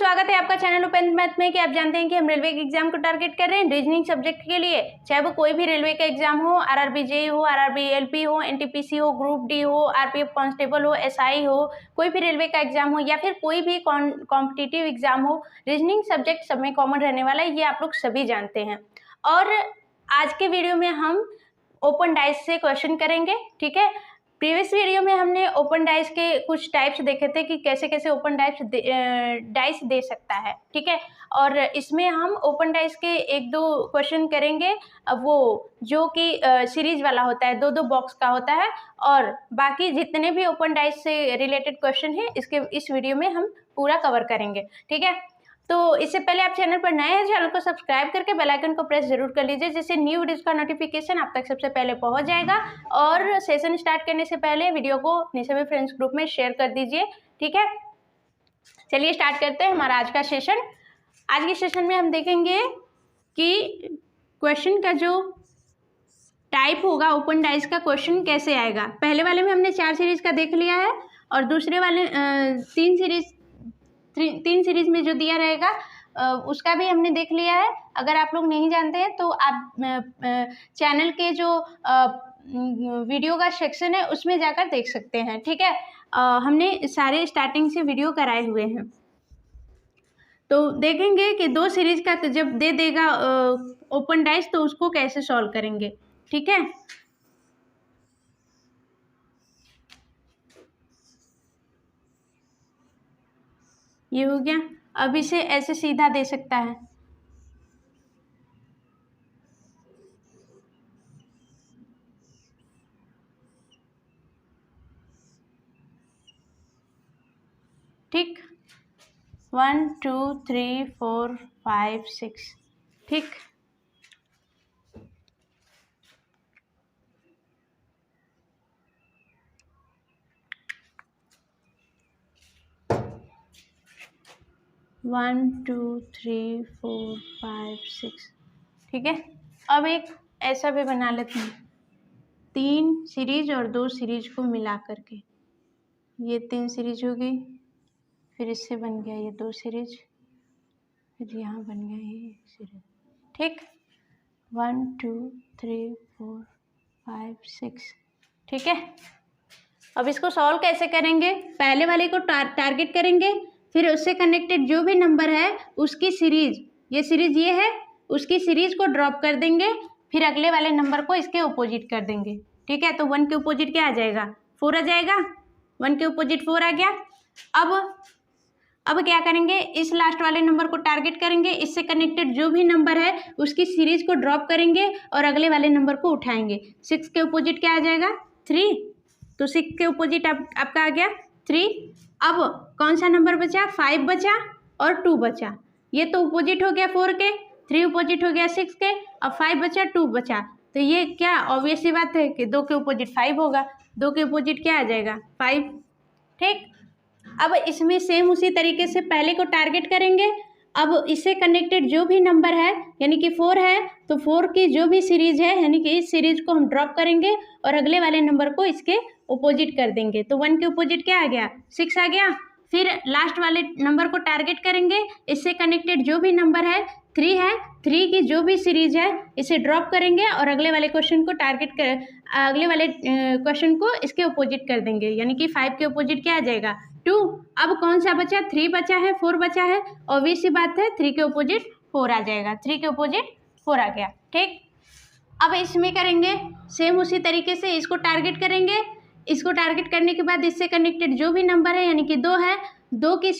स्वागत है आपका चैनल उपेंद्र मैथ में। कि आप जानते हैं कि हम रेलवे के एग्जाम को टारगेट कर रहे हैं रीजनिंग सब्जेक्ट के लिए, चाहे वो कोई भी रेलवे का एग्जाम हो, आरआरबी जेई हो, आरआरबी एलपी हो, एनटीपीसी हो, ग्रुप डी हो, आरपीएफ कांस्टेबल हो, एसआई हो, कोई भी रेलवे का एग्जाम हो या फिर कोई भी कॉम्पिटिटिव एग्जाम हो, रीजनिंग सब्जेक्ट सब में कॉमन रहने वाला है, ये आप लोग सभी जानते हैं। और आज के वीडियो में हम ओपन डाइस से क्वेश्चन करेंगे, ठीक है। प्रीवियस वीडियो में हमने ओपन डाइस के कुछ टाइप्स देखे थे कि कैसे कैसे ओपन डाइस दे सकता है, ठीक है। और इसमें हम ओपन डाइस के एक दो क्वेश्चन करेंगे, वो जो कि सीरीज वाला होता है, दो दो बॉक्स का होता है। और बाकी जितने भी ओपन डाइस से रिलेटेड क्वेश्चन है इस वीडियो में हम पूरा कवर करेंगे, ठीक है। तो इससे पहले आप चैनल पर नए हैं, चैनल को सब्सक्राइब करके बेल आइकन को प्रेस जरूर कर लीजिए, जिससे न्यू वीडियोस का नोटिफिकेशन आप तक सबसे पहले पहुंच जाएगा। और सेशन स्टार्ट करने से पहले वीडियो को अपने सभी फ्रेंड्स ग्रुप में शेयर कर दीजिए, ठीक है। चलिए स्टार्ट करते हैं हमारा आज का सेशन। आज के सेशन में हम देखेंगे कि क्वेश्चन का जो टाइप होगा ओपन डाइस का क्वेश्चन कैसे आएगा। पहले वाले में हमने 4 सीरीज का देख लिया है और दूसरे वाले 3 सीरीज में जो दिया रहेगा उसका भी हमने देख लिया है। अगर आप लोग नहीं जानते हैं तो आप चैनल के जो वीडियो का सेक्शन है उसमें जाकर देख सकते हैं, ठीक है। हमने सारे स्टार्टिंग से वीडियो कराए हुए हैं। तो देखेंगे कि 2 सीरीज का जब दे देगा ओपन डाइस तो उसको कैसे सॉल्व करेंगे, ठीक है। ये हो गया। अब इसे ऐसे सीधा दे सकता है, ठीक। 1 2 3 4 5 6, ठीक। वन 2 3 4 5 6, ठीक है। अब एक ऐसा भी बना लेते हैं, 3 सीरीज और 2 सीरीज को मिला करके। ये 3 सीरीज हो गई, फिर इससे बन गया ये 2 सीरीज, फिर यहाँ बन गया ये सीरीज, ठीक। 1 2 3 4 5 6, ठीक है। अब इसको सॉल्व कैसे करेंगे, पहले वाले को टारगेट करेंगे, फिर उससे कनेक्टेड जो भी नंबर है उसकी सीरीज, ये सीरीज ये है, उसकी सीरीज को ड्रॉप कर देंगे, फिर अगले वाले नंबर को इसके अपोजिट कर देंगे, ठीक है। तो 1 के अपोजिट क्या आ जाएगा, 4 आ जाएगा। 1 के अपोजिट 4 आ गया। अब क्या करेंगे, इस लास्ट वाले नंबर को टारगेट करेंगे, इससे कनेक्टेड जो भी नंबर है उसकी सीरीज को ड्रॉप करेंगे और अगले वाले नंबर को उठाएंगे। 6 के अपोजिट क्या आ जाएगा, 3। तो 6 के अपोजिट आपका आ गया 3। अब कौन सा नंबर बचा, 5 बचा और 2 बचा। ये तो अपोजिट हो गया 4 के, 3 अपोजिट हो गया 6 के, अब 5 बचा 2 बचा। तो ये क्या ऑब्वियस सी बात है कि 2 के अपोजिट 5 होगा। 2 के अपोजिट क्या आ जाएगा, 5, ठीक। अब इसमें सेम उसी तरीके से पहले को टारगेट करेंगे। अब इससे कनेक्टेड जो भी नंबर है, यानी कि 4 है, तो 4 की जो भी सीरीज है, यानी कि इस सीरीज को हम ड्रॉप करेंगे और अगले वाले नंबर को इसके अपोजिट कर देंगे। तो 1 के अपोजिट क्या आ गया, 6 आ गया। फिर लास्ट वाले नंबर को टारगेट करेंगे, इससे कनेक्टेड जो भी नंबर है 3 है, 3 की जो भी सीरीज है इसे ड्रॉप करेंगे और अगले वाले क्वेश्चन को इसके अपोजिट कर देंगे, यानी कि 5 के अपोजिट क्या आ जाएगा, 2। अब कौन सा बचा, 3 बचा है, 4 बचा है, ऑब्वियस सी बात है 3 के अपोजिट 4 आ जाएगा। 3 के अपोजिट 4 आ गया, ठीक। अब इसमें करेंगे सेम उसी तरीके से, इसको टारगेट करेंगे। इसको टारगेट करने के बाद इससे कनेक्टेड जो भी नंबर है, यानी कि 2 है, 2 की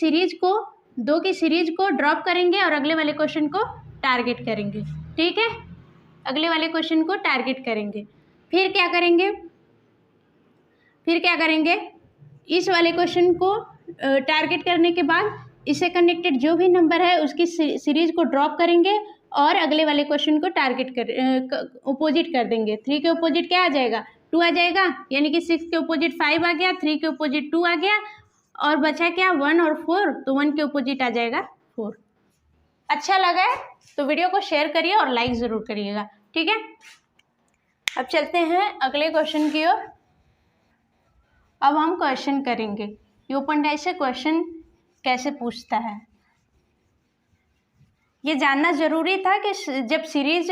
सीरीज को ड्रॉप करेंगे और अगले वाले क्वेश्चन को टारगेट करेंगे, ठीक है। अगले वाले क्वेश्चन को टारगेट करेंगे। फिर क्या करेंगे, इस वाले क्वेश्चन को टारगेट करने के बाद इससे कनेक्टेड जो भी नंबर है उसकी सीरीज को ड्रॉप करेंगे और अगले वाले क्वेश्चन को अपोजिट कर देंगे। 3 के अपोजिट क्या आ जाएगा, 2 आ जाएगा, यानी कि 6 के अपोजिट 5 आ गया, 3 के अपोजिट 2 आ गया, और बचा क्या 1 और 4, तो 1 के अपोजिट आ जाएगा 4। अच्छा लगा है तो वीडियो को शेयर करिए और लाइक ज़रूर करिएगा, ठीक है। अब चलते हैं अगले क्वेश्चन की ओर। अब हम क्वेश्चन करेंगे कि ओपन डाइस से क्वेश्चन कैसे पूछता है। ये जानना ज़रूरी था कि जब सीरीज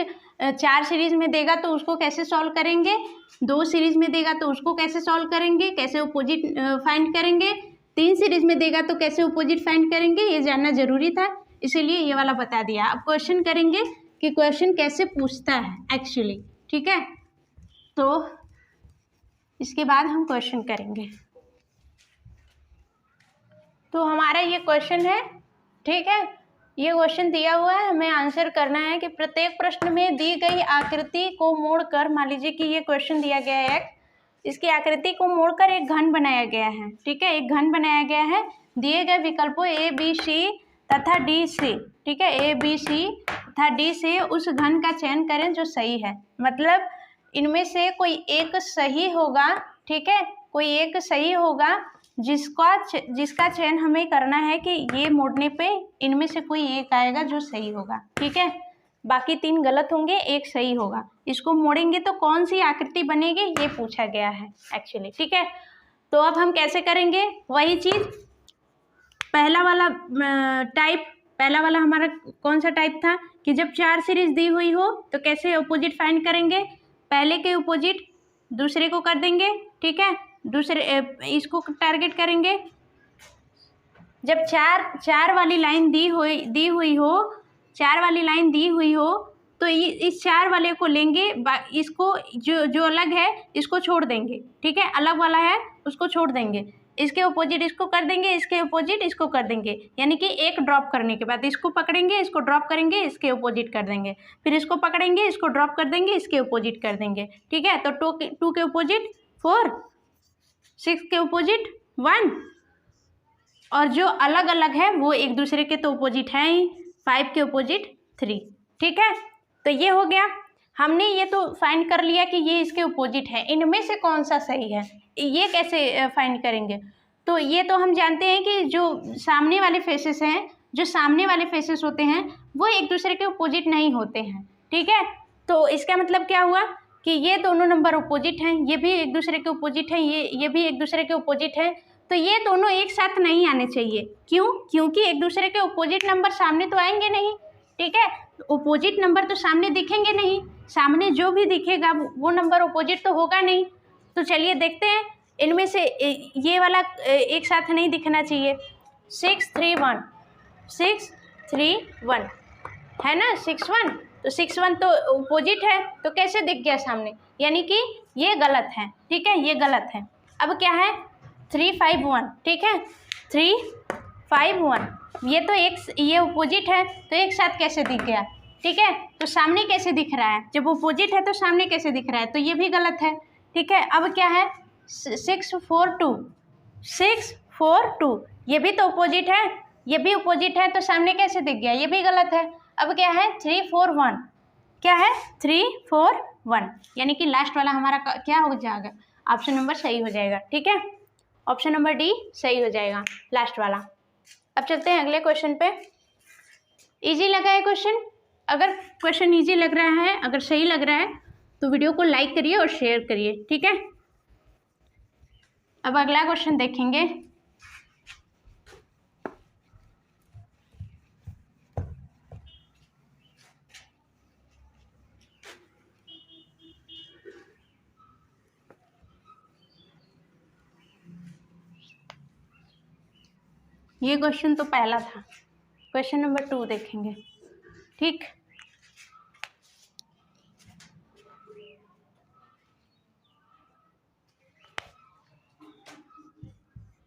4 सीरीज में देगा तो उसको कैसे सॉल्व करेंगे, 2 सीरीज में देगा तो उसको कैसे सॉल्व करेंगे, कैसे अपोजिट फाइंड करेंगे, 3 सीरीज में देगा तो कैसे अपोजिट फाइंड करेंगे, ये जानना ज़रूरी था, इसीलिए ये वाला बता दिया। अब क्वेश्चन करेंगे कि क्वेश्चन कैसे पूछता है एक्चुअली, ठीक है। तो इसके बाद हम क्वेश्चन करेंगे। तो हमारा ये क्वेश्चन है, ठीक है। ये क्वेश्चन दिया हुआ है, हमें आंसर करना है कि प्रत्येक प्रश्न में दी गई आकृति को मोड़कर, मान लीजिए कि ये क्वेश्चन दिया गया है, इसकी आकृति को मोड़कर एक घन बनाया गया है, ठीक है। एक घन बनाया गया है, दिए गए विकल्पों ए बी सी तथा डी से, ठीक है, ए बी सी तथा डी से उस घन का चयन करें जो सही है। मतलब इनमें से कोई एक सही होगा, ठीक है, कोई एक सही होगा जिसका चयन हमें करना है कि ये मोड़ने पे इनमें से कोई एक आएगा जो सही होगा, ठीक है। बाकी 3 गलत होंगे, एक सही होगा। इसको मोड़ेंगे तो कौन सी आकृति बनेगी, ये पूछा गया है एक्चुअली, ठीक है। तो अब हम कैसे करेंगे, वही चीज़ पहला वाला हमारा कौन सा टाइप था कि जब 4 सीरीज दी हुई हो तो कैसे अपोजिट फाइंड करेंगे, पहले के अपोजिट दूसरे को कर देंगे, ठीक है, दूसरे इसको टारगेट करेंगे। जब चार वाली लाइन दी हुई हो, 4 वाली लाइन दी हुई हो तो इस 4 वाले को लेंगे, इसको जो अलग है इसको छोड़ देंगे, ठीक है, अलग वाला है उसको छोड़ देंगे, इसके अपोजिट इसको कर देंगे, इसके अपोजिट इसको कर देंगे, यानी कि एक ड्रॉप करने के बाद इसको पकड़ेंगे, इसको ड्रॉप करेंगे, इसके अपोजिट कर देंगे, फिर इसको पकड़ेंगे, इसको ड्रॉप कर देंगे, इसके अपोजिट कर देंगे, ठीक है। तो 2 के अपोजिट 4, 6 के अपोजिट 1, और जो अलग अलग है वो एक दूसरे के तो अपोजिट है ही, 5 के अपोजिट 3, ठीक है। तो ये हो गया, हमने ये तो फाइंड कर लिया कि ये इसके अपोजिट है, इनमें से कौन सा सही है, ये कैसे फाइंड करेंगे। तो ये तो हम जानते हैं कि जो सामने वाले फेसेस हैं, जो सामने वाले फेसेस होते हैं वो एक दूसरे के अपोजिट नहीं होते हैं, ठीक है। तो इसका मतलब क्या हुआ कि ये दोनों नंबर अपोजिट हैं, ये भी एक दूसरे के अपोजिट हैं, ये भी एक दूसरे के अपोजिट हैं, तो ये दोनों एक साथ नहीं आने चाहिए। क्यों? क्योंकि एक दूसरे के अपोजिट नंबर सामने तो आएंगे नहीं, ठीक है, अपोजिट नंबर तो सामने दिखेंगे नहीं, सामने जो भी दिखेगा वो नंबर अपोजिट तो होगा नहीं। तो चलिए देखते हैं, इनमें से ये वाला एक साथ नहीं दिखना चाहिए। 6 3 1, 6 3 1 है ना, 6 1, तो 6 1 तो अपोजिट है, तो कैसे दिख गया सामने, यानी कि ये गलत है, ठीक है, ये गलत है। अब क्या है 3 5 1, ठीक है, 3 5 1, ये तो ये अपोजिट है, तो एक साथ कैसे दिख गया, ठीक है। तो सामने कैसे दिख रहा है, जब अपोजिट है तो सामने कैसे दिख रहा है, तो ये भी गलत है, ठीक है। अब क्या है 6 4 2, 6 4 2, ये भी तो अपोजिट है, ये भी अपोजिट है, तो सामने कैसे दिख गया, ये भी गलत है। अब क्या है 3 4 1, क्या है 3 4 1, यानी कि लास्ट वाला हमारा क्या हो जाएगा, ऑप्शन नंबर सही हो जाएगा, ठीक है, ऑप्शन नंबर डी सही हो जाएगा, लास्ट वाला। अब चलते हैं अगले क्वेश्चन पे। इजी लगा है क्वेश्चन? अगर क्वेश्चन इजी लग रहा है, अगर सही लग रहा है तो वीडियो को लाइक करिए और शेयर करिए, ठीक है। अब अगला क्वेश्चन देखेंगे। ये क्वेश्चन तो पहला था, क्वेश्चन नंबर 2 देखेंगे, ठीक।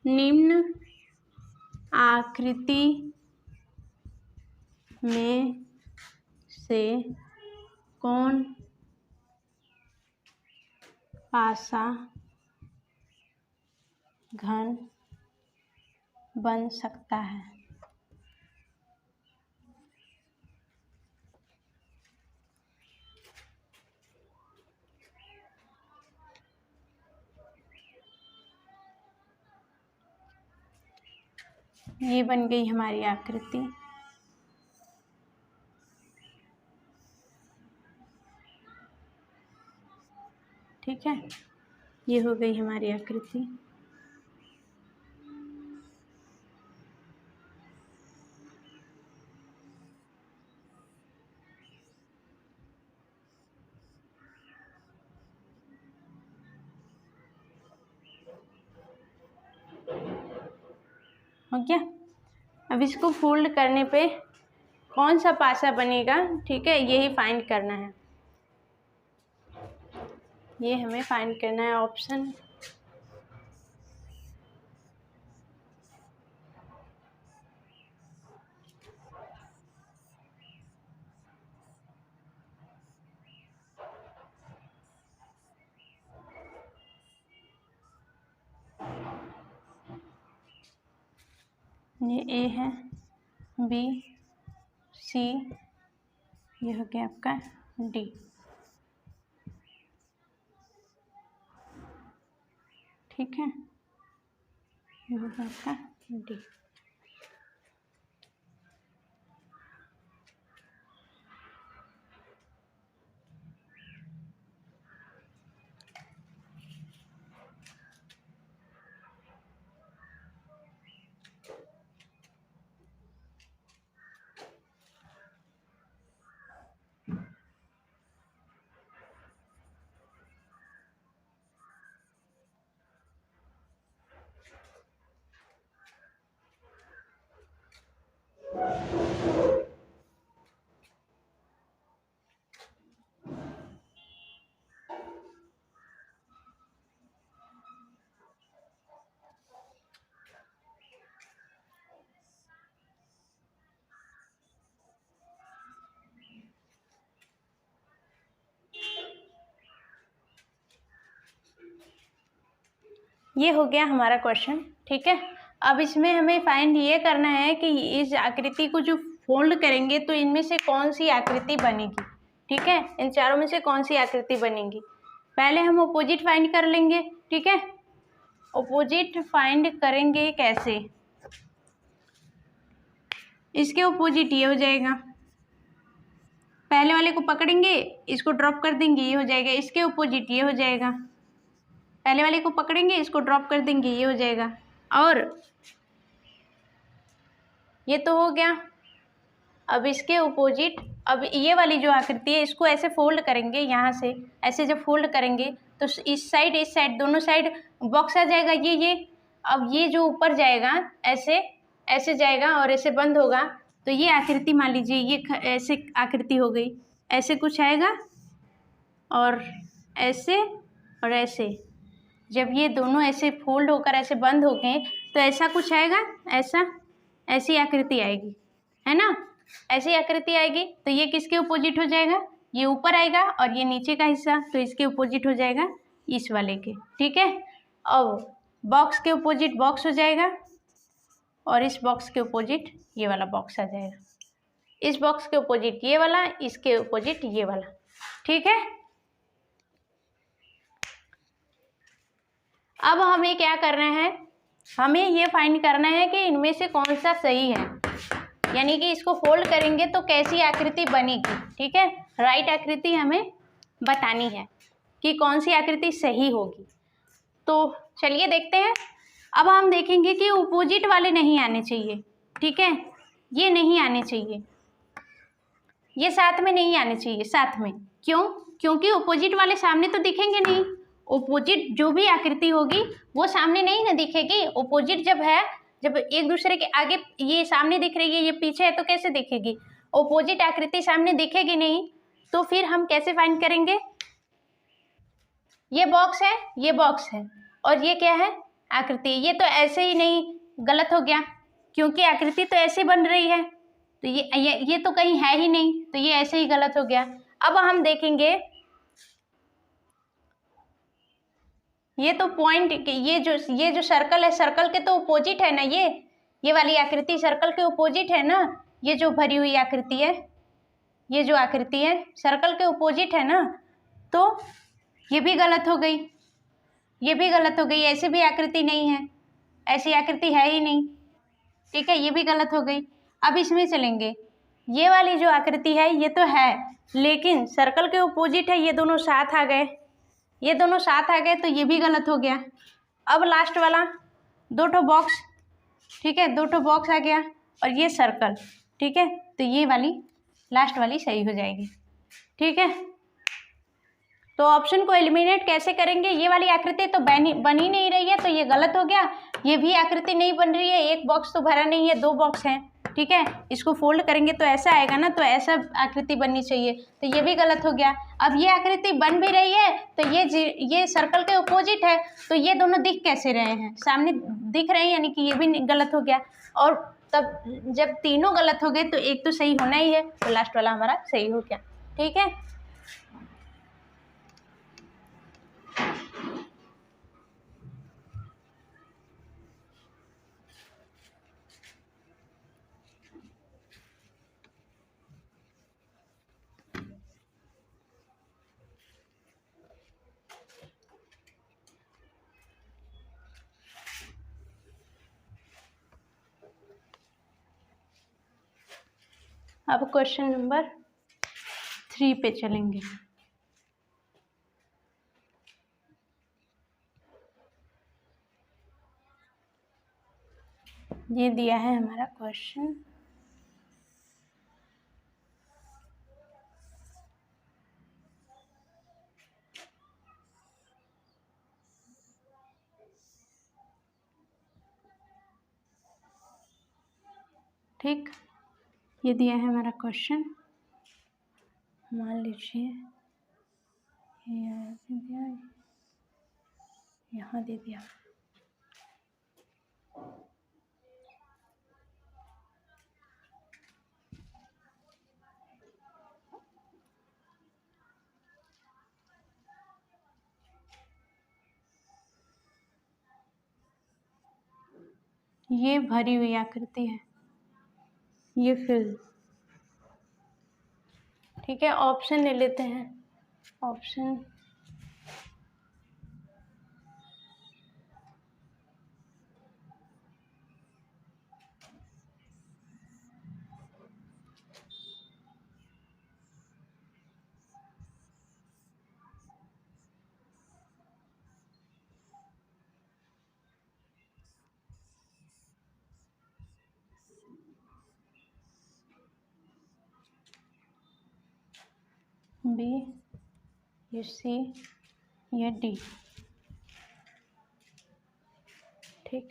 निम्न आकृति में से कौन पासा घन बन सकता है। ये बन गई हमारी आकृति, ठीक है, ये हो गई हमारी आकृति। हो गया। अब इसको फोल्ड करने पे कौन सा पासा बनेगा, ठीक है, यही फाइंड करना है। ये हमें फाइंड करना है ऑप्शन। ये ए है, बी, सी, ये हो गया आपका डी। ठीक है, ये हो गया आपका डी। ये हो गया हमारा क्वेश्चन। ठीक है, अब इसमें हमें फाइंड ये करना है कि इस आकृति को जो फोल्ड करेंगे तो इनमें से कौन सी आकृति बनेगी। ठीक है, इन चारों में से कौन सी आकृति बनेगी। पहले हम अपोजिट फाइंड कर लेंगे। ठीक है, अपोजिट फाइंड करेंगे कैसे, इसके अपोजिट ये हो जाएगा, पहले वाले को पकड़ेंगे, इसको ड्रॉप कर देंगे, ये हो जाएगा। इसके अपोजिट ये हो जाएगा, पहले वाले को पकड़ेंगे, इसको ड्रॉप कर देंगे, ये हो जाएगा। और ये तो हो गया। अब इसके अपोजिट, अब ये वाली जो आकृति है इसको ऐसे फोल्ड करेंगे, यहाँ से ऐसे जब फोल्ड करेंगे तो इस साइड दोनों साइड बॉक्स आ जाएगा। ये अब ये जो ऊपर जाएगा ऐसे ऐसे जाएगा और ऐसे बंद होगा, तो ये आकृति मान लीजिए ये ऐसे आकृति हो गई, ऐसे कुछ आएगा और ऐसे और ऐसे। जब ये दोनों ऐसे फोल्ड होकर ऐसे बंद हो गए तो ऐसा कुछ आएगा, ऐसी आकृति आएगी, है ना, ऐसी आकृति आएगी। तो ये किसके अपोजिट हो जाएगा, ये ऊपर आएगा और ये नीचे का हिस्सा तो इसके अपोजिट हो जाएगा इस वाले के। ठीक है, अब बॉक्स के अपोजिट बॉक्स हो जाएगा और इस बॉक्स के अपोजिट ये वाला बॉक्स आ जाएगा, इस बॉक्स के अपोजिट ये वाला, इसके अपोजिट ये वाला। ठीक है, अब हमें क्या करना है, हमें ये फाइंड करना है कि इनमें से कौन सा सही है, यानी कि इसको फोल्ड करेंगे तो कैसी आकृति बनेगी। ठीक है, राइट आकृति हमें बतानी है कि कौन सी आकृति सही होगी। तो चलिए देखते हैं। अब हम देखेंगे कि अपोजिट वाले नहीं आने चाहिए। ठीक है, ये नहीं आने चाहिए, ये साथ में नहीं आने चाहिए, साथ में। क्यों? क्योंकि अपोजिट वाले सामने तो दिखेंगे नहीं, अपोजिट जो भी आकृति होगी वो सामने नहीं ना दिखेगी। अपोजिट जब है, जब एक दूसरे के आगे ये सामने दिख रही है, ये पीछे है, तो कैसे दिखेगी, अपोजिट आकृति सामने दिखेगी नहीं। तो फिर हम कैसे फाइंड करेंगे, ये बॉक्स है, ये बॉक्स है और ये क्या है, आकृति। ये तो ऐसे ही नहीं, गलत हो गया, क्योंकि आकृति तो ऐसे बन रही है, तो ये तो कहीं है ही नहीं, तो ये ऐसे ही गलत हो गया। अब हम देखेंगे, ये तो पॉइंट, ये जो सर्कल है, सर्कल के तो अपोजिट है ना, ये वाली आकृति सर्कल के अपोजिट है ना। ये जो भरी हुई आकृति है, ये जो आकृति है सर्कल के अपोजिट है ना, तो ये भी गलत हो गई, ये भी गलत हो गई। ऐसी भी आकृति नहीं है, ऐसी आकृति है ही नहीं। ठीक है, ये भी गलत हो गई। अब इसमें चलेंगे, ये वाली जो आकृति है ये तो है, लेकिन सर्कल के अपोजिट है, ये दोनों साथ आ गए, ये दोनों साथ आ गए, तो ये भी गलत हो गया। अब लास्ट वाला, दो ठो बॉक्स, ठीक है, दो ठो बॉक्स आ गया और ये सर्कल। ठीक है, तो ये वाली लास्ट वाली सही हो जाएगी। ठीक है, तो ऑप्शन को एलिमिनेट कैसे करेंगे, ये वाली आकृति तो बन ही नहीं रही है, तो ये गलत हो गया। ये भी आकृति नहीं बन रही है, एक बॉक्स तो भरा नहीं है, 2 बॉक्स हैं, ठीक है। इसको फोल्ड करेंगे तो ऐसा आएगा ना, तो ऐसा आकृति बननी चाहिए, तो ये भी गलत हो गया। अब ये आकृति बन भी रही है तो ये सर्कल के अपोजिट है, तो ये दोनों दिख कैसे रहे हैं, सामने दिख रहे हैं, यानी कि ये भी गलत हो गया। और तब जब तीनों गलत हो गए तो एक तो सही होना ही है, तो लास्ट वाला हमारा सही हो गया, ठीक है। अब क्वेश्चन नंबर 3 पे चलेंगे। ये दिया है हमारा क्वेश्चन, ठीक। ये दिया है हमारा क्वेश्चन, मान लीजिए यहाँ दे दिया। ये भरी हुई आकृति है, ये फिल, ठीक है। ऑप्शन ले लेते हैं, ऑप्शन बी, ये सी, ये डी, ठीक।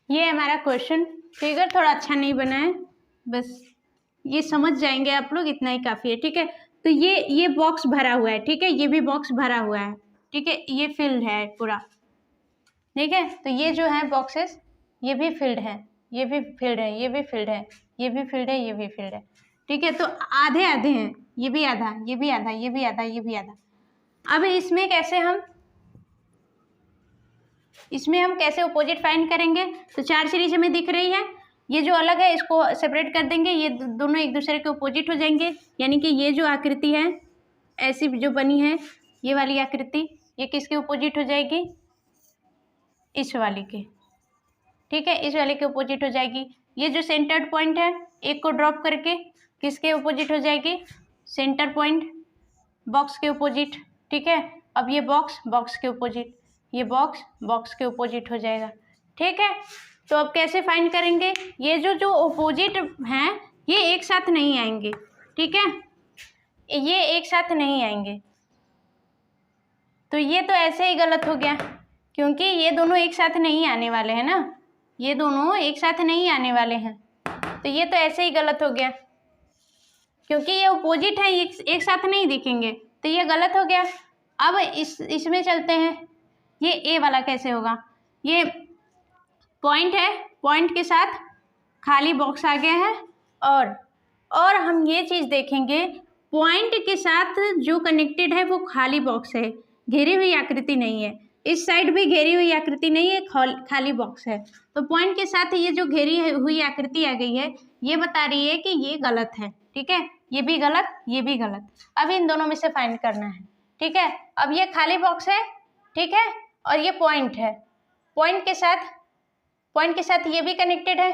ये हमारा क्वेश्चन, फिगर थोड़ा अच्छा नहीं बना है, बस ये समझ जाएंगे आप लोग, इतना ही काफ़ी है, ठीक है। तो ये बॉक्स भरा हुआ है, ठीक है, ये भी बॉक्स भरा हुआ है, ठीक है, ये फिल्ड है पूरा, ठीक है। तो ये जो है बॉक्सेस, ये भी फिल्ड है, ये भी फिल्ड है, ये भी फिल्ड है, ये भी फिल्ड है, ये भी फिल्ड है, ठीक है। तो आधे आधे हैं, ये भी आधा, ये भी आधा, ये भी आधा, ये भी आधा। अब इसमें कैसे अपोजिट फाइंड करेंगे, तो 4 सीरीज हमें दिख रही है, ये जो अलग है इसको सेपरेट कर देंगे, ये दोनों एक दूसरे के अपोजिट हो जाएंगे, यानी कि ये जो आकृति है ऐसी जो बनी है, ये वाली आकृति, ये किसके अपोजिट हो जाएगी, इस वाली के, ठीक है, इस वाले के अपोजिट हो जाएगी। ये जो सेंटर्ड पॉइंट है, एक को ड्रॉप करके किसके अपोजिट हो जाएगी, सेंटर पॉइंट बॉक्स के अपोजिट, ठीक है। अब ये बॉक्स के अपोजिट, ये बॉक्स के अपोजिट हो जाएगा, ठीक है। तो अब कैसे फाइंड करेंगे, ये जो अपोजिट हैं ये एक साथ नहीं आएंगे, ठीक है, ये एक साथ नहीं आएंगे, तो ये तो ऐसे ही गलत हो गया, क्योंकि ये दोनों एक साथ नहीं आने वाले हैं ना, ये दोनों एक साथ नहीं आने वाले हैं, तो ये तो ऐसे ही गलत हो गया, क्योंकि ये अपोजिट है, एक साथ नहीं दिखेंगे, तो ये गलत हो गया। अब इसमें चलते हैं, ये ए वाला कैसे होगा, ये पॉइंट है, पॉइंट के साथ खाली बॉक्स आ गया है, और हम ये चीज़ देखेंगे, पॉइंट के साथ जो कनेक्टेड है वो खाली बॉक्स है, घेरी हुई आकृति नहीं है, इस साइड भी घेरी हुई आकृति नहीं है, खाली बॉक्स है। तो पॉइंट के साथ ये जो घेरी हुई आकृति आ गई है, ये बता रही है कि ये गलत है, ठीक है, ये भी गलत, ये भी गलत। अब इन दोनों में से फाइंड करना है, ठीक है। अब ये खाली बॉक्स है, ठीक है, और ये पॉइंट है, पॉइंट के साथ ये भी कनेक्टेड है,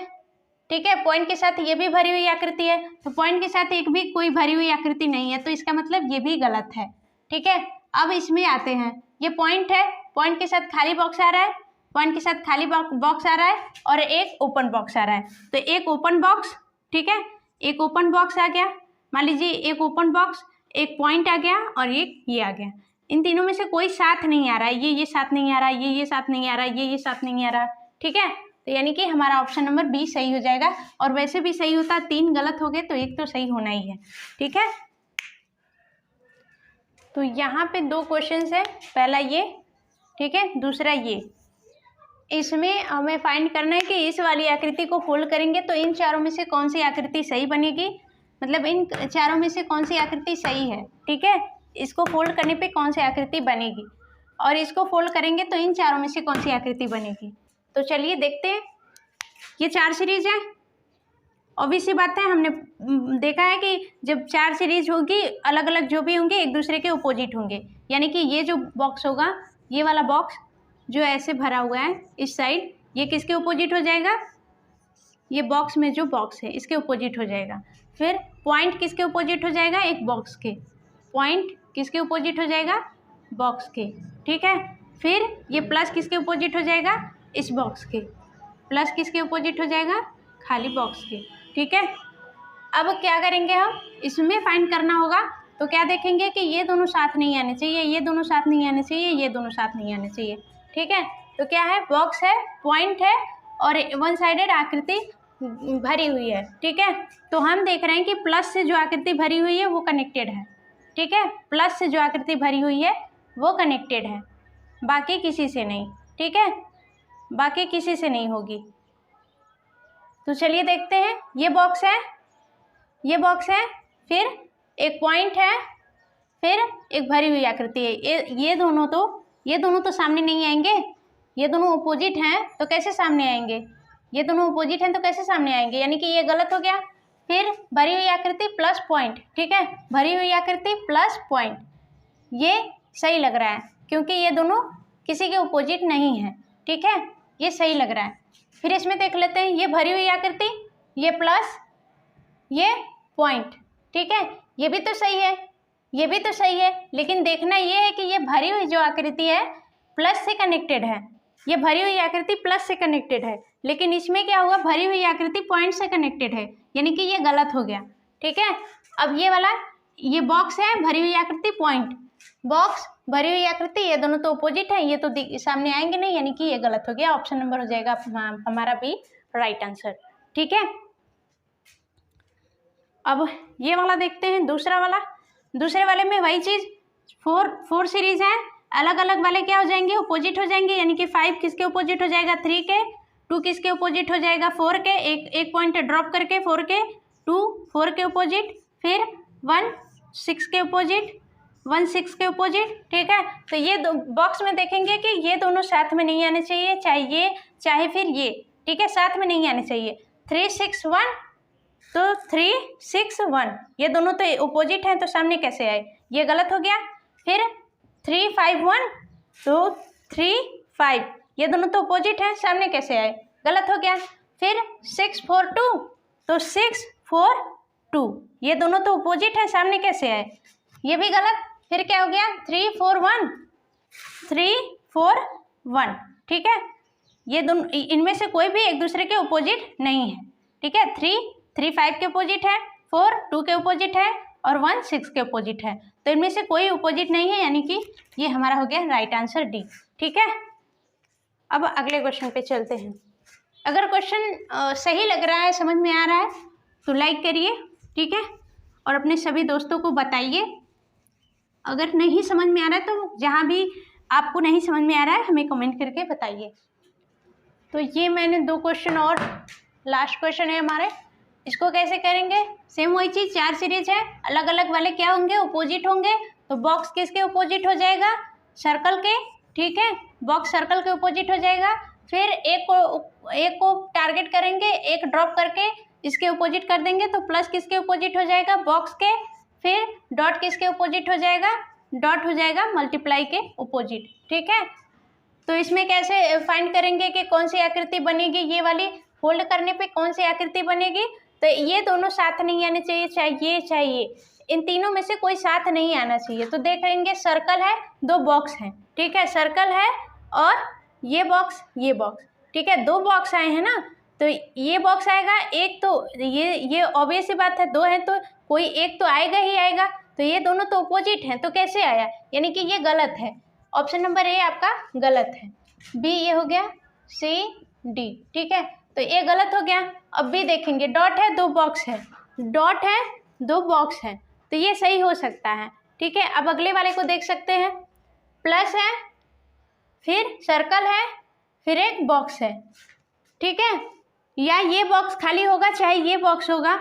ठीक है, पॉइंट के साथ ये भी भरी हुई आकृति है, तो पॉइंट के साथ एक भी कोई भरी हुई आकृति नहीं है, तो इसका मतलब ये भी गलत है, ठीक है। अब इसमें आते हैं, ये पॉइंट है, पॉइंट के साथ खाली बॉक्स आ रहा है, पॉइंट के साथ खाली बॉक्स आ रहा है, और एक ओपन बॉक्स आ रहा है, तो एक ओपन बॉक्स, ठीक है, एक ओपन बॉक्स आ गया, मान लीजिए एक ओपन बॉक्स, एक पॉइंट आ गया और एक ये आ गया। इन तीनों में से कोई साथ नहीं आ रहा है, ये साथ नहीं आ रहा, ये साथ नहीं आ रहा, ये साथ नहीं आ रहा, ठीक है। तो यानी कि हमारा ऑप्शन नंबर बी सही हो जाएगा। और वैसे भी सही होता, 3 गलत हो गए तो एक तो सही होना ही है, ठीक है। तो यहाँ पे 2 क्वेश्चन है, पहला ये, ठीक है, दूसरा ये। इसमें हमें फाइंड करना है कि इस वाली आकृति को फोल्ड करेंगे तो इन चारों में से कौन सी आकृति सही बनेगी, मतलब इन चारों में से कौन सी आकृति सही है, ठीक है। इसको फोल्ड करने पे कौन सी आकृति बनेगी, और इसको फोल्ड करेंगे तो इन चारों में से कौन सी आकृति बनेगी। तो चलिए देखते हैं। ये 4 सीरीज है, ऑब्वियस सी बात है, हमने देखा है कि जब 4 सीरीज होगी, अलग अलग जो भी होंगे एक दूसरे के अपोजिट होंगे। यानी कि ये जो बॉक्स होगा, ये वाला बॉक्स जो ऐसे भरा हुआ है इस साइड, ये किसके अपोजिट हो जाएगा, ये बॉक्स में जो बॉक्स है इसके अपोजिट हो जाएगा। फिर पॉइंट किसके अपोजिट हो जाएगा, एक बॉक्स के, पॉइंट किसके अपोजिट हो जाएगा, बॉक्स के, ठीक है। फिर ये प्लस किसके अपोजिट हो जाएगा, इस बॉक्स के, प्लस किसके अपोजिट हो जाएगा, खाली बॉक्स के, ठीक है। अब क्या करेंगे हम, इसमें फाइंड करना होगा। तो क्या देखेंगे कि ये दोनों साथ नहीं आने चाहिए, ये दोनों साथ नहीं आने चाहिए, ये दोनों साथ नहीं आने चाहिए, ठीक है। तो क्या है, बॉक्स है, पॉइंट है और वन साइडेड आकृति भरी हुई है, ठीक है। तो हम देख रहे हैं कि प्लस से जो आकृति भरी हुई है वो कनेक्टेड है, ठीक है। प्लस से जो आकृति भरी हुई है वो कनेक्टेड है, बाकी किसी से नहीं, ठीक है, बाकी किसी से नहीं होगी। तो चलिए देखते हैं। ये बॉक्स है, ये बॉक्स है, फिर एक पॉइंट है, फिर एक भरी हुई आकृति है। ये दोनों तो सामने नहीं आएंगे, ये दोनों अपोजिट हैं तो कैसे सामने आएंगे, ये दोनों अपोजिट हैं तो कैसे सामने आएंगे, यानी कि ये गलत हो गया। फिर भरी हुई आकृति प्लस पॉइंट, ठीक है, भरी हुई आकृति प्लस पॉइंट, ये सही लग रहा है क्योंकि ये दोनों किसी के अपोजिट नहीं है, ठीक है, ये सही लग रहा है। फिर इसमें देख लेते हैं, ये भरी हुई आकृति, ये प्लस, ये पॉइंट, ठीक है, ये भी तो सही है, ये भी तो सही है, लेकिन देखना ये है कि ये भरी हुई जो आकृति है प्लस से कनेक्टेड है, ये भरी हुई आकृति प्लस से कनेक्टेड है, लेकिन इसमें क्या हुआ, भरी हुई आकृति पॉइंट से कनेक्टेड है, यानी कि ये गलत हो गया, ठीक है। अब ये वाला, ये बॉक्स है, भरी हुई आकृति पॉइंट, बॉक्स भरी हुई आकृति, ये दोनों तो अपोजिट है, ये तो सामने आएंगे नहीं, यानी कि ये गलत हो गया। ऑप्शन नंबर हो जाएगा हमारा भी राइट आंसर, ठीक है। अब ये वाला देखते हैं, दूसरा वाला। दूसरे वाले में वही चीज़, 4 सीरीज है, अलग अलग वाले क्या हो जाएंगे, अपोजिट हो जाएंगे, यानी कि 5 किसके अपोजिट हो जाएगा, 3 के, 2 किसके अपोजिट हो जाएगा, 4 के, एक पॉइंट ड्रॉप करके 4 के, 2 4 के अपोजिट, फिर 1 6 के अपोजिट, 1 6 के अपोजिट, ठीक है। तो ये बॉक्स में देखेंगे कि ये दोनों साथ में नहीं आने चाहिए, चाहे ये चाहे फिर ये, ठीक है, साथ में नहीं आने चाहिए। 3 6 1, तो 3 6 1, ये दोनों तो अपोजिट हैं तो सामने कैसे आए, ये गलत हो गया। फिर 3 5 1, तो 3 5, ये दोनों तो अपोजिट हैं, सामने कैसे आए, गलत हो गया। फिर 6 4 2, तो 6 4 2, ये दोनों तो अपोजिट हैं, सामने कैसे आए, ये भी गलत। फिर क्या हो गया, 3 4 1, 3 4 1, ठीक है, ये दोनों, इनमें से कोई भी एक दूसरे के अपोजिट नहीं है, ठीक है। 3 5 के अपोजिट है, 4 2 के अपोजिट है और 1 6 के अपोजिट है, तो इनमें से कोई अपोजिट नहीं है, यानी कि ये हमारा हो गया राइट आंसर डी, ठीक है। अब अगले क्वेश्चन पे चलते हैं। अगर क्वेश्चन सही लग रहा है, समझ में आ रहा है तो लाइक करिए, ठीक है, और अपने सभी दोस्तों को बताइए। अगर नहीं समझ में आ रहा है तो जहाँ भी आपको नहीं समझ में आ रहा है हमें कमेंट करके बताइए। तो ये मैंने 2 क्वेश्चन और लास्ट क्वेश्चन है हमारे, इसको कैसे करेंगे, सेम वही चीज़, 4 सीरीज है, अलग अलग वाले क्या होंगे, अपोजिट होंगे। तो बॉक्स किसके अपोजिट हो जाएगा, सर्कल के, ठीक है, बॉक्स सर्कल के अपोजिट हो जाएगा। फिर एक को टारगेट करेंगे, एक ड्रॉप करके इसके अपोजिट कर देंगे, तो प्लस किसके अपोजिट हो जाएगा, बॉक्स के। फिर डॉट किसके अपोजिट हो जाएगा, डॉट हो जाएगा मल्टीप्लाई के अपोजिट, ठीक है। तो इसमें कैसे फाइंड करेंगे कि कौन सी आकृति बनेगी, ये वाली फोल्ड करने पे कौन सी आकृति बनेगी, तो ये दोनों साथ नहीं आने चाहिए, चाहे ये, इन तीनों में से कोई साथ नहीं आना चाहिए। तो देखेंगे सर्कल है, 2 बॉक्स हैं, ठीक है, सर्कल है और ये बॉक्स, ठीक है, 2 बॉक्स आए हैं ना, तो ये बॉक्स आएगा एक, तो ये ऑब्वियस सी बात है, दो है तो कोई एक तो आएगा ही आएगा, तो ये दोनों तो अपोजिट हैं, तो कैसे आया, यानी कि ये गलत है। ऑप्शन नंबर ए आपका गलत है। बी ये हो गया, सी डी, ठीक है, तो ये गलत हो गया। अब बी देखेंगे, डॉट है दो बॉक्स है, डॉट है दो बॉक्स है, तो ये सही हो सकता है, ठीक है। अब अगले वाले को देख सकते हैं, प्लस है, फिर सर्कल है, फिर एक बॉक्स है, ठीक है, या ये बॉक्स खाली होगा चाहे ये बॉक्स होगा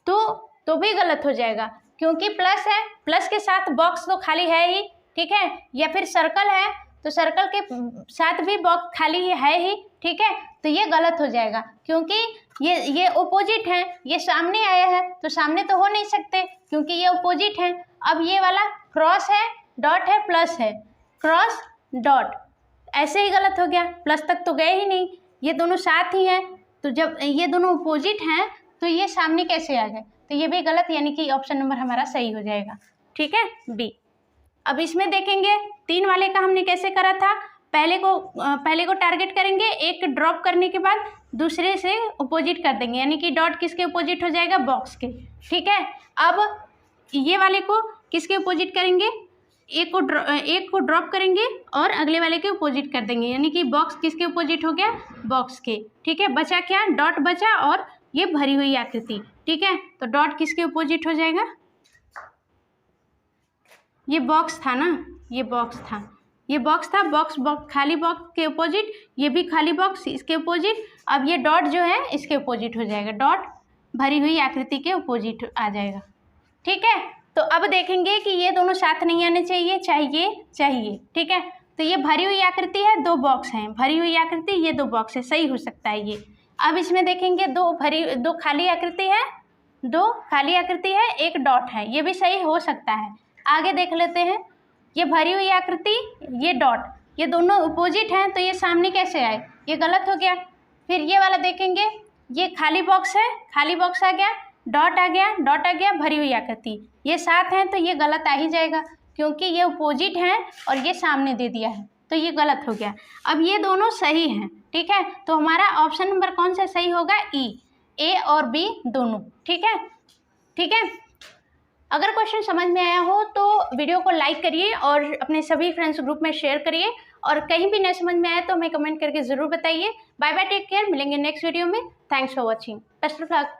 तो भी गलत हो जाएगा, क्योंकि प्लस है, प्लस के साथ बॉक्स तो खाली है ही, ठीक है, या फिर सर्कल है तो सर्कल के साथ भी बॉक्स खाली है ही, ठीक है, तो ये गलत हो जाएगा, क्योंकि ये ओपोजिट है, ये सामने आया है तो सामने तो हो नहीं सकते क्योंकि ये ओपोजिट है। अब ये वाला क्रॉस है, डॉट है, प्लस है, क्रॉस डॉट, ऐसे ही गलत हो गया, प्लस तक तो गए ही नहीं, ये दोनों साथ ही हैं, तो जब ये दोनों अपोजिट हैं तो ये सामने कैसे आ गए, तो ये भी गलत, यानी कि ऑप्शन नंबर हमारा सही हो जाएगा, ठीक है, बी। अब इसमें देखेंगे 3 वाले का हमने कैसे करा था, पहले को टारगेट करेंगे, एक ड्रॉप करने के बाद दूसरे से अपोजिट कर देंगे, यानी कि डॉट किसके अपोजिट हो जाएगा, बॉक्स के, ठीक है। अब ये वाले को किसके अपोजिट करेंगे, एक को ड्रॉप करेंगे और अगले वाले के अपोजिट कर देंगे, यानी कि बॉक्स किसके अपोजिट हो गया, बॉक्स के, ठीक है। बचा क्या, डॉट बचा और ये भरी हुई आकृति, ठीक है, तो डॉट किसके अपोजिट हो जाएगा, ये बॉक्स था ना, ये बॉक्स था, ये बॉक्स था, बॉक्स खाली बॉक्स के अपोजिट, ये भी खाली बॉक्स इसके अपोजिट, अब ये डॉट जो है इसके अपोजिट हो जाएगा, डॉट भरी हुई आकृति के अपोजिट आ जाएगा, ठीक है। तो अब देखेंगे कि ये दोनों साथ नहीं आने चाहिए, चाहिए, ठीक है, तो ये भरी हुई आकृति है, दो बॉक्स हैं, भरी हुई आकृति, ये दो बॉक्स है, सही हो सकता है ये। अब इसमें देखेंगे दो खाली आकृति है, दो खाली आकृति है, एक डॉट है, ये भी सही हो सकता है। आगे देख लेते हैं, ये भरी हुई आकृति, ये डॉट, ये दोनों अपोजिट हैं, तो ये सामने कैसे आए, ये गलत हो गया। फिर ये वाला देखेंगे, ये खाली बॉक्स है, खाली बॉक्स आ गया, डॉट आ गया, डॉट आ गया, भरी हुई आकृति, ये साथ हैं तो ये गलत आ ही जाएगा, क्योंकि ये अपोजिट हैं और ये सामने दे दिया है, तो ये गलत हो गया। अब ये दोनों सही हैं, ठीक है, तो हमारा ऑप्शन नंबर कौन सा सही होगा, ई, ए और बी दोनों, ठीक है, ठीक है। अगर क्वेश्चन समझ में आया हो तो वीडियो को लाइक करिए और अपने सभी फ्रेंड्स ग्रुप में शेयर करिए, और कहीं भी नहीं समझ में आया तो हमें कमेंट करके ज़रूर बताइए। बाय बाय, टेक केयर, मिलेंगे नेक्स्ट वीडियो में। Thanks for watching, best of luck.